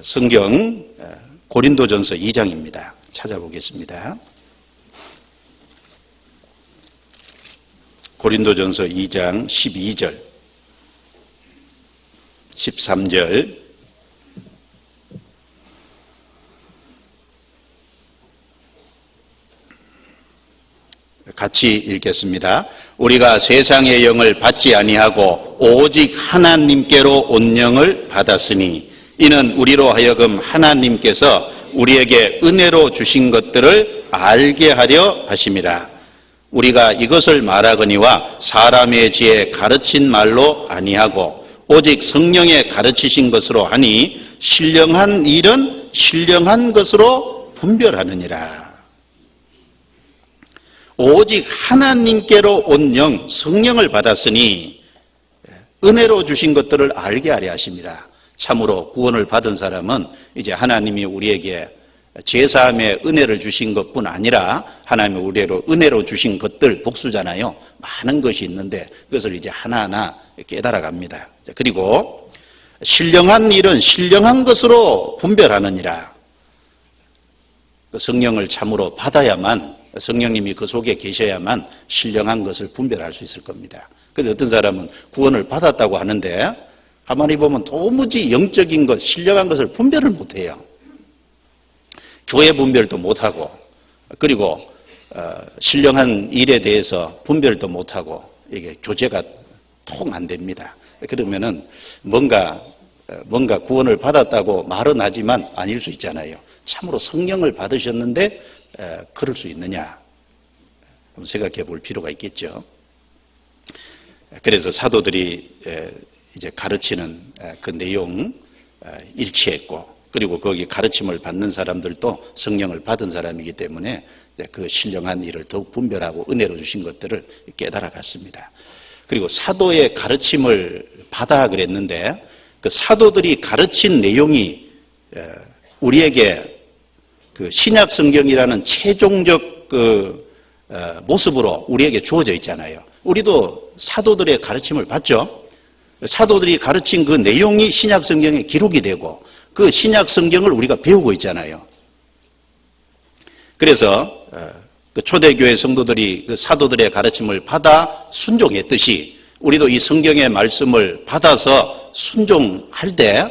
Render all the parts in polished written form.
성경 고린도전서 2장입니다. 찾아보겠습니다. 고린도전서 2장 12절, 13절, 같이 읽겠습니다. 우리가 세상의 영을 받지 아니하고 오직 하나님께로 온 영을 받았으니 이는 우리로 하여금 하나님께서 우리에게 은혜로 주신 것들을 알게 하려 하심이라. 우리가 이것을 말하거니와 사람의 지혜 가르친 말로 아니하고 오직 성령의 가르치신 것으로 하니 신령한 일은 신령한 것으로 분별하느니라. 오직 하나님께로 온 영, 성령을 받았으니 은혜로 주신 것들을 알게 하려 하심이라. 참으로 구원을 받은 사람은 이제 하나님이 우리에게 제사함의 은혜를 주신 것뿐 아니라 하나님이 우리로 은혜로 주신 것들 복수잖아요. 많은 것이 있는데 그것을 이제 하나하나 깨달아 갑니다. 그리고 신령한 일은 신령한 것으로 분별하느니라. 성령을 참으로 받아야만, 성령님이 그 속에 계셔야만 신령한 것을 분별할 수 있을 겁니다. 그래서 어떤 사람은 구원을 받았다고 하는데 가만히 보면 도무지 영적인 것, 신령한 것을 분별을 못해요. 교회 분별도 못하고, 그리고 신령한 일에 대해서 분별도 못하고, 이게 교제가 통 안 됩니다. 그러면은 뭔가 구원을 받았다고 말은 하지만 아닐 수 있잖아요. 참으로 성령을 받으셨는데 그럴 수 있느냐, 한번 생각해 볼 필요가 있겠죠. 그래서 사도들이 이제 가르치는 그 내용 일치했고, 그리고 거기 가르침을 받는 사람들도 성령을 받은 사람이기 때문에 그 신령한 일을 더욱 분별하고 은혜로 주신 것들을 깨달아 갔습니다. 그리고 사도의 가르침을 받아 그랬는데 그 사도들이 가르친 내용이 우리에게 그 신약 성경이라는 최종적 그 모습으로 우리에게 주어져 있잖아요. 우리도 사도들의 가르침을 받죠. 사도들이 가르친 그 내용이 신약 성경에 기록이 되고 그 신약 성경을 우리가 배우고 있잖아요. 그래서 그 초대교회 성도들이 그 사도들의 가르침을 받아 순종했듯이 우리도 이 성경의 말씀을 받아서 순종할 때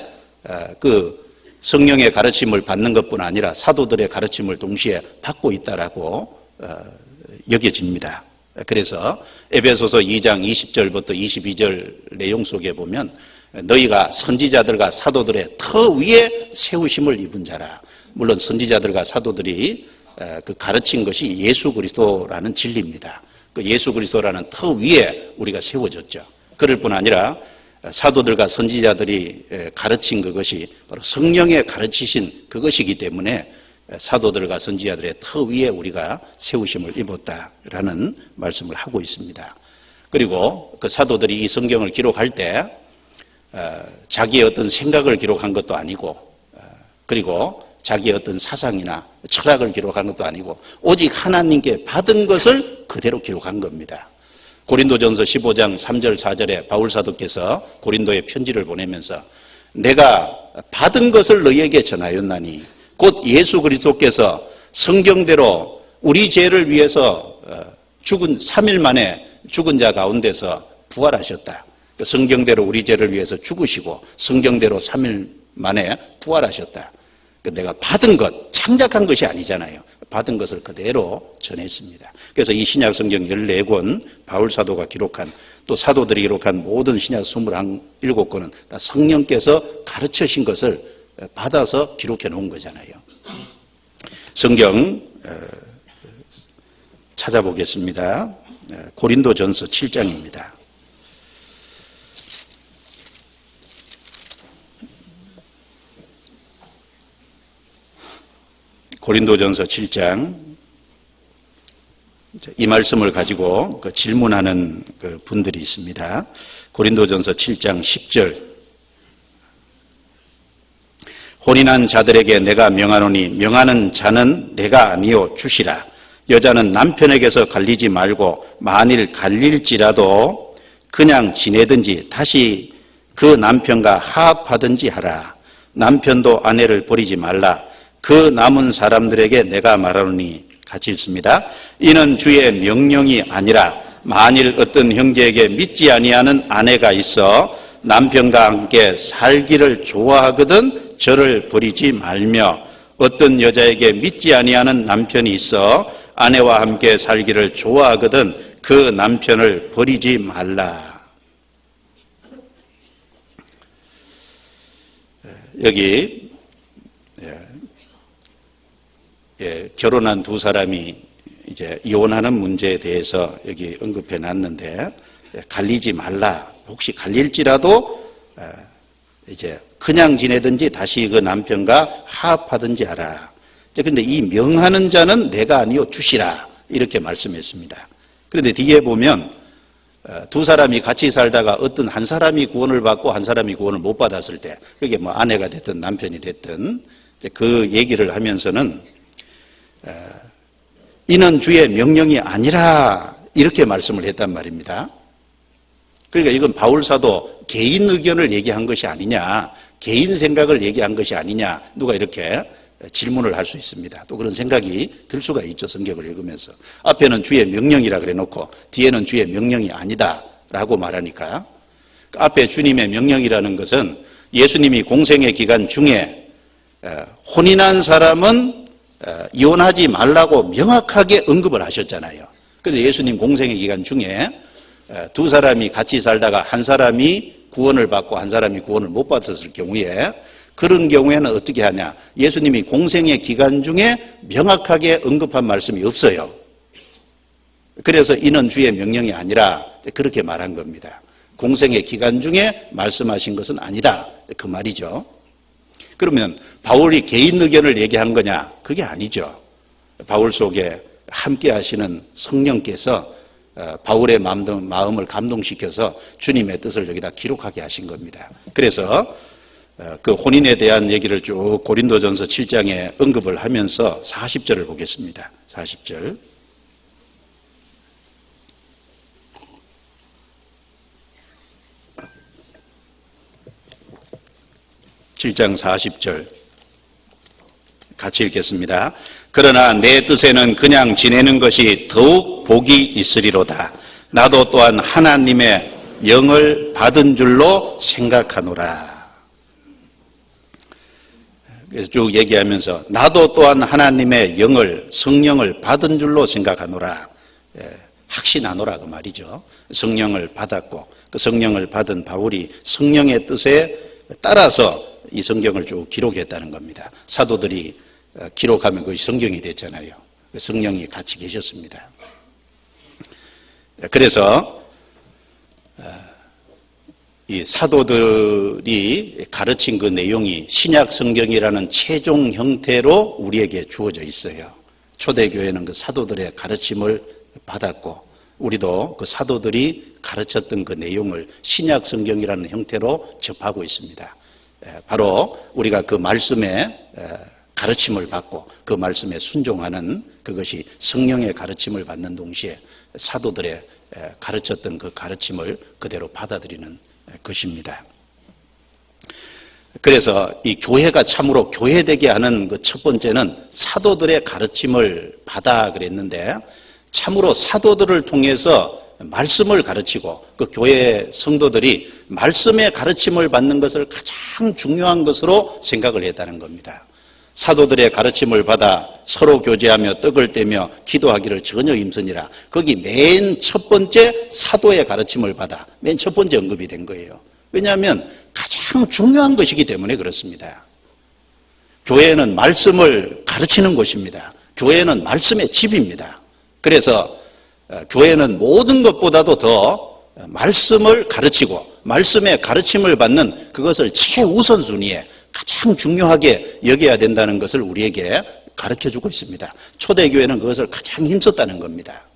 그 성령의 가르침을 받는 것뿐 아니라 사도들의 가르침을 동시에 받고 있다라고 여겨집니다. 그래서 에베소서 2장 20절부터 22절 내용 속에 보면 너희가 선지자들과 사도들의 터 위에 세우심을 입은 자라. 물론 선지자들과 사도들이 그 가르친 것이 예수 그리스도라는 진리입니다. 그 예수 그리스도라는 터 위에 우리가 세워졌죠. 그럴 뿐 아니라 사도들과 선지자들이 가르친 그것이 바로 성령의 가르치신 그것이기 때문에 사도들과 선지자들의 터 위에 우리가 세우심을 입었다라는 말씀을 하고 있습니다. 그리고 그 사도들이 이 성경을 기록할 때 자기의 어떤 생각을 기록한 것도 아니고, 그리고 자기의 어떤 사상이나 철학을 기록한 것도 아니고 오직 하나님께 받은 것을 그대로 기록한 겁니다. 고린도전서 15장 3절 4절에 바울 사도께서 고린도에 편지를 보내면서 내가 받은 것을 너희에게 전하였나니 곧 예수 그리스도께서 성경대로 우리 죄를 위해서 죽은 3일 만에 죽은 자 가운데서 부활하셨다. 성경대로 우리 죄를 위해서 죽으시고 성경대로 3일 만에 부활하셨다. 내가 받은 것, 창작한 것이 아니잖아요. 받은 것을 그대로 전했습니다. 그래서 이 신약 성경 14권, 바울 사도가 기록한, 또 사도들이 기록한 모든 신약 27권은 다 성령께서 가르치신 것을 받아서 기록해 놓은 거잖아요. 성경 찾아보겠습니다. 고린도전서 7장입니다. 고린도전서 7장, 이 말씀을 가지고 그 질문하는 그 분들이 있습니다. 고린도전서 7장 10절, 혼인한 자들에게 내가 명하노니 명하는 자는 내가 아니요 주시라. 여자는 남편에게서 갈리지 말고 만일 갈릴지라도 그냥 지내든지 다시 그 남편과 화합하든지 하라. 남편도 아내를 버리지 말라. 그 남은 사람들에게 내가 말하노니 같이 읽습니다. 이는 주의 명령이 아니라 만일 어떤 형제에게 믿지 아니하는 아내가 있어 남편과 함께 살기를 좋아하거든 저를 버리지 말며 어떤 여자에게 믿지 아니하는 남편이 있어 아내와 함께 살기를 좋아하거든 그 남편을 버리지 말라. 여기 결혼한 두 사람이 이제 이혼하는 문제에 대해서 여기 언급해 놨는데 갈리지 말라. 혹시 갈릴지라도 이제 그냥 지내든지 다시 그 남편과 화합하든지 하라. 그런데 이 명하는 자는 내가 아니요 주시라 이렇게 말씀했습니다. 그런데 뒤에 보면 두 사람이 같이 살다가 어떤 한 사람이 구원을 받고 한 사람이 구원을 못 받았을 때 그게 뭐 아내가 됐든 남편이 됐든 그 얘기를 하면서는 이는 주의 명령이 아니라 이렇게 말씀을 했단 말입니다. 그러니까 이건 바울 사도 개인 의견을 얘기한 것이 아니냐, 개인 생각을 얘기한 것이 아니냐, 누가 이렇게 질문을 할 수 있습니다. 또 그런 생각이 들 수가 있죠. 성경을 읽으면서 앞에는 주의 명령이라 그래 놓고 뒤에는 주의 명령이 아니다 라고 말하니까 앞에 주님의 명령이라는 것은 예수님이 공생의 기간 중에 혼인한 사람은 이혼하지 말라고 명확하게 언급을 하셨잖아요. 그래서 예수님 공생의 기간 중에 두 사람이 같이 살다가 한 사람이 구원을 받고 한 사람이 구원을 못 받았을 경우에 그런 경우에는 어떻게 하냐. 예수님이 공생의 기간 중에 명확하게 언급한 말씀이 없어요. 그래서 이는 주의 명령이 아니라 그렇게 말한 겁니다. 공생의 기간 중에 말씀하신 것은 아니다. 그 말이죠. 그러면 바울이 개인 의견을 얘기한 거냐? 그게 아니죠. 바울 속에 함께 하시는 성령께서 바울의 마음을 감동시켜서 주님의 뜻을 여기다 기록하게 하신 겁니다. 그래서 그 혼인에 대한 얘기를 쭉 고린도전서 7장에 언급을 하면서 40절을 보겠습니다. 40절. (7장 40절) 같이 읽겠습니다. 그러나 내 뜻에는 그냥 지내는 것이 더욱 복이 있으리로다. 나도 또한 하나님의 영을 받은 줄로 생각하노라. 그래서 쭉 얘기하면서 나도 또한 하나님의 영을, 성령을 받은 줄로 생각하노라. 확신하노라 그 말이죠. 성령을 받았고 그 성령을 받은 바울이 성령의 뜻에 따라서 이 성경을 쭉 기록했다는 겁니다. 사도들이 기록하면 그것이 성경이 됐잖아요. 성령이 같이 계셨습니다. 그래서 이 사도들이 가르친 그 내용이 신약 성경이라는 최종 형태로 우리에게 주어져 있어요. 초대교회는 그 사도들의 가르침을 받았고 우리도 그 사도들이 가르쳤던 그 내용을 신약 성경이라는 형태로 접하고 있습니다. 바로 우리가 그 말씀의 가르침을 받고 그 말씀에 순종하는 그것이 성령의 가르침을 받는 동시에 사도들의 가르쳤던 그 가르침을 그대로 받아들이는 것입니다. 그래서 이 교회가 참으로 교회되게 하는 그 첫 번째는 사도들의 가르침을 받아 그랬는데 참으로 사도들을 통해서 말씀을 가르치고 그 교회 성도들이 말씀의 가르침을 받는 것을 가장 중요한 것으로 생각을 했다는 겁니다. 사도들의 가르침을 받아 서로 교제하며 떡을 떼며 기도하기를 전혀 힘쓰니라. 거기 맨 첫 번째 사도의 가르침을 받아 맨 첫 번째 언급이 된 거예요. 왜냐하면 가장 중요한 것이기 때문에 그렇습니다. 교회는 말씀을 가르치는 곳입니다. 교회는 말씀의 집입니다. 그래서 교회는 모든 것보다도 더 말씀을 가르치고 말씀의 가르침을 받는 그것을 최우선순위에 가장 중요하게 여겨야 된다는 것을 우리에게 가르쳐주고 있습니다. 초대교회는 그것을 가장 힘썼다는 겁니다.